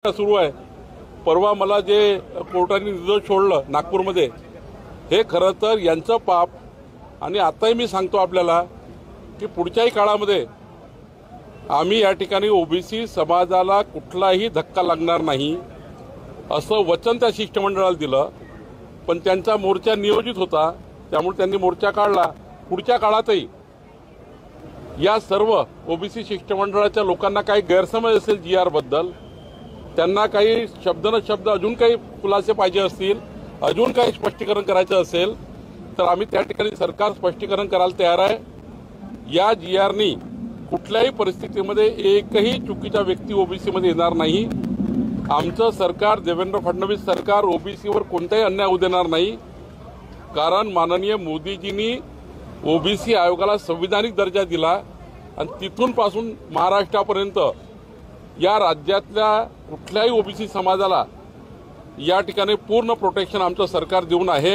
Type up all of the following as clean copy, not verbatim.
सुरू आहे। परवा मला जे कोर्टाने निर्दोष सोडलं नागपूरमध्ये, हे खरं तर यांचं पाप। आणि आताही मी सांगतो आपल्याला की पुढच्याही काळामध्ये आम्ही या ठिकाणी ओबीसी समाजाला कुठलाही धक्का लागणार नाही असं वचन त्या शिष्टमंडळाला दिलं। पण त्यांचा मोर्चा नियोजित होता, त्यामुळे त्यांनी मोर्चा काढला। पुढच्या काळातही या सर्व ओबीसी शिष्टमंडळाच्या लोकांना काही गैरसमज असेल जीआर बद्दल, त्यांना काही शब्द न शब्द अजून काही खुलासे पाहिजे असतील, अजून काही स्पष्टीकरण करायचं असेल तर आम्ही त्या ठिकाणी सरकार स्पष्टीकरण करायला तयार आहे। या जीआरनी कुठल्याही परिस्थितीमध्ये एकही चुकीचा व्यक्ती ओबीसी मध्ये येणार नाही। आमचं सरकार, देवेंद्र फडणवीस सरकार ओबीसीवर कोणताही अन्याय होऊ देणार नाही। कारण माननीय मोदीजींनी ओबीसी आयोगाला संविधानिक दर्जा दिला आणि तिथून पासून महाराष्ट्रापर्यंत या राज्यातल्या कुठल्याही ओबीसी समाजाला या ठिकाणी पूर्ण प्रोटेक्शन आमचं सरकार देऊन आहे।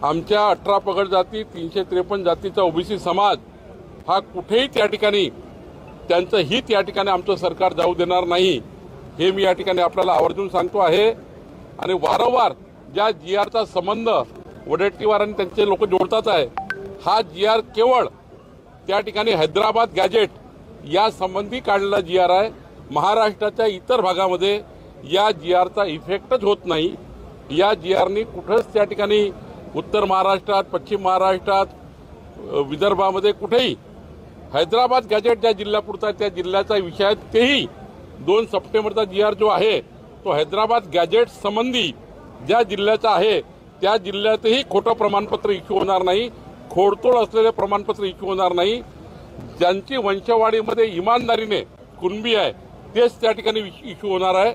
आमच्या 18 पगड जाती, 353 जातीचा ओबीसी समाज हा कुठेही त्या ठिकाणी त्यांचं हित या ठिकाणी आमचं सरकार जाऊ देणार नाही, हे मी या ठिकाणी आपल्याला आवर्जून सांगतो आहे। आणि वारंवार ज्या जीआरचा संबंध वडेट्टीवार आणि त्यांचे लोक जोडतात आहे, हा जीआर केवळ त्या ठिकाणी हैदराबाद गॅजेट या संबंधी काढलेला जीआर आहे। महाराष्ट्राच्या इतर भागामध्ये या जीआरचा इफेक्टच होत नाही। या जीआरनी कुठेच त्या ठिकाणी उत्तर महाराष्ट्रात, पश्चिम महाराष्ट्रात, विदर्भामध्ये कुठेही हैदराबाद गॅजेट ज्या जिल्ह्यापुरता त्या जिल्ह्याचा विषय आहे, तेही 2 सप्टेंबरचा जीआर जो आहे तो हैदराबाद गॅजेट संबंधी ज्या जिल्ह्याचा आहे त्या जिल्ह्यातही खोटं प्रमाणपत्र इश्यू होणार नाही, खोडतोड असलेले प्रमाणपत्र इश्यू होणार नाही। ज्यांची वंशवाढीमध्ये इमानदारीने कुणबी आहे तेच त्या ठिकाणी इश्यू होणार आहे।